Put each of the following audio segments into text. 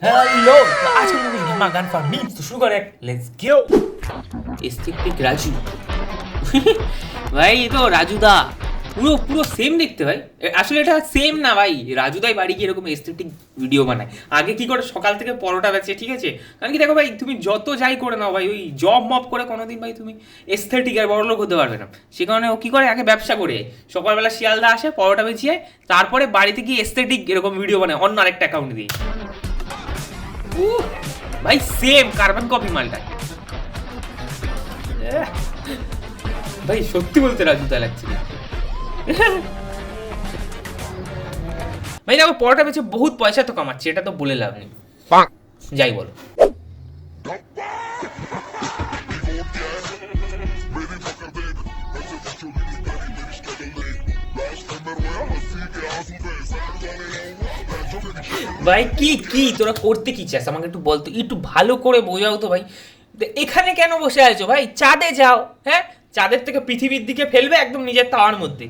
Hello तो आज हम लोग यहाँ गान फॉर मीम्स तो शुरू करें लेट्स गो एस्थेटिक राजू ভাই এই তো রাজুদা পুরো পুরো সেম দেখতে ভাই আসলে এটা সেম না ভাই রাজুদাই বাড়ি গিয়ে এরকম এস্থেটিক ভিডিও বানায় আগে কি করে সকাল থেকে পরোটা বেচে ঠিক আছে কারণ কি দেখো ভাই তুমি যত যাই করে নাও ভাই ওই জব মব করে কোনোদিন ভাই তুমি এস্থেটিক আর বড়লোক হতে পারবে না সে কারণে ও কি করে আগে ব্যবসা করে সকালবেলা শিয়ালদা আসে পরোটা বেচিয়ে তারপরে বাড়িতে গিয়ে এস্থেটিক এরকম ভিডিও বানায় অন্য আরেকটা অ্যাকাউন্ট দিয়ে ভাই সেম কার্বন কপি মালটা ভাই সত্যি বলতে রাজুদা লাগছে ভাই দেখো পরোটা বেচে বহুত পয়সা তো কামাচ্ছে এটা তো বলে লাভ নেই যাই বলো ভাই কি কি তোরা করতে কি চাস আমাকে একটু বলতো একটু ভালো করে বোঝাও তো ভাই এখানে কেন বসে আছো ভাই চাঁদে যাও হ্যাঁ চাঁদের থেকে পৃথিবীর দিকে ফেলবে একদম নিজের তাওয়ার মধ্যে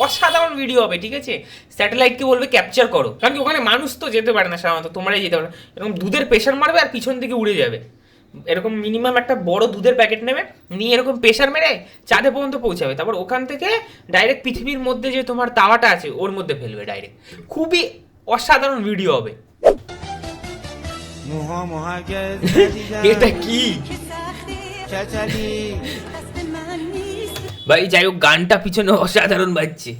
অসাধারণ ভিডিও হবে ঠিক আছে স্যাটেলাইটকে বলবে ক্যাপচার করো কারণ কি ওখানে মানুষ তো যেতে পারে না সাধারণত তোমরাই যেতে পারো এরকম দুধের প্রেশার মারবে আর পিছন দিকে উড়ে যাবে এরকম মিনিমাম একটা বড় দুধের প্যাকেট নেবে নিয়ে এরকম প্রেশার মেরে চাঁদে পর্যন্ত পৌঁছাবে তারপর ওখান থেকে ডাইরেক্ট পৃথিবীর মধ্যে যে তোমার তাওয়াটা আছে ওর মধ্যে ফেলবে ডাইরেক্ট খুবই অসাধারণ ভিডিও হবে এটা কি ভাই যাই হোক গানটা পিছনে অসাধারণ বাজছে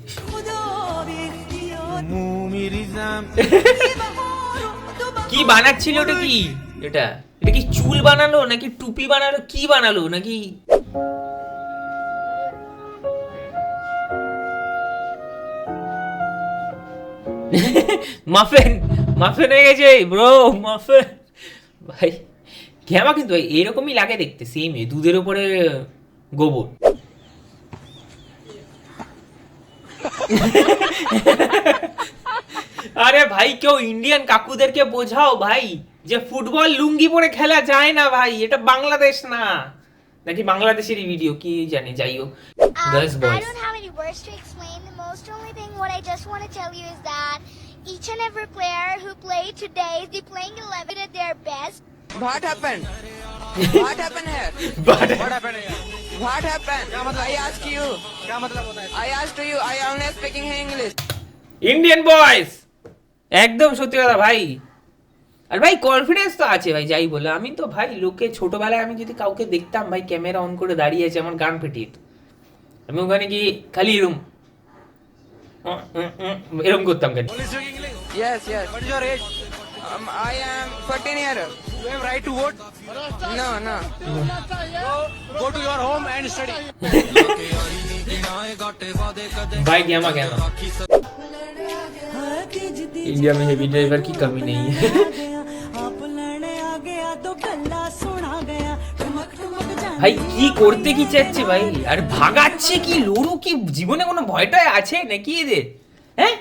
কি বানাচ্ছিল ওটা কি এটা এটা কি চুল বানালো নাকি টুপি বানালো কি বানালো নাকি মাফেন মাফেন হয়ে গেছে ব্রো মাফেন ভাই ঘ্যামা কিন্তু ভাই এরকমই লাগে দেখতে সেমই দুধের উপরে গোবর আরে ভাই কেউ ইন্ডিয়ান কাকুদেরকে বোঝাও ভাই যে ফুটবল লুঙ্গি পরে খেলা যায় না ভাই এটা বাংলাদেশ না নাকি বাংলাদেশেরই ভিডিও কি জানি যাই হোক girls boys I don't have any words to explain. The most only thing what I just want to tell you is that each and every player who played today, they playing 11 at their best. What happened? What happened here? What happened here? What happened? I asked you. I asked you. I only speaking English. Indian boys একদম সত্যি কথা ভাই আর ভাই confidence তো আছে ভাই যাই বলে আমি তো ভাই লোকে ছোটবেলায় আমি যদি কাউকে দেখতাম ভাই ক্যামেরা অন করে দাঁড়িয়ে আছে আমার গান ফেটিয়ে আমি ওখানে গিয়ে খালি এরম করতাম কেন Yes. What is your age? I am 14 years. You have right to vote? No. Go to your home and study. भाई गैमा इंडिया में हेवी ड्राइवर की कमी नहीं है ভাই কি করতে কি চাচ্ছে ভাই আর ভাগাচ্ছে কি লড়ু কি জীবনে কোনো ভয়টাই আছে নাকি এদের হ্যাঁ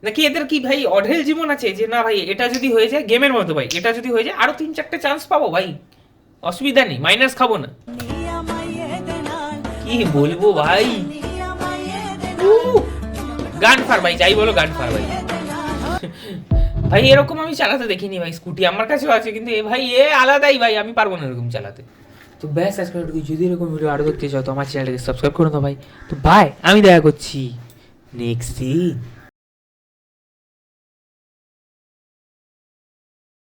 নাকি এদের কি ভাই অঢেল জীবন আছে যে না ভাই এটা যদি হয়ে যায় গেমের মতো ভাই এটা যদি হয়ে যায় আরো 3-4টে চান্স পাবো ভাই অসুবিধা নেই মাইনাস খাবো না কি বলবো ভাই গান ফার ভাই যাই বলো গান ফার ভাই ভাই এরকম আমি চালাতে দেখিনি ভাই স্কুটি আমার কাছেও আছে কিন্তু এ ভাই এ আলাদাই ভাই আমি পারবো না এরকম চালাতে তো ব্যাস আজকে যদি এরকম ভিডিও আরো দেখতে চাও তো আমার চ্যানেলটাকে সাবস্ক্রাইব করে দাও ভাই তো বাই আমি দেখা করছি নেক্সট দিন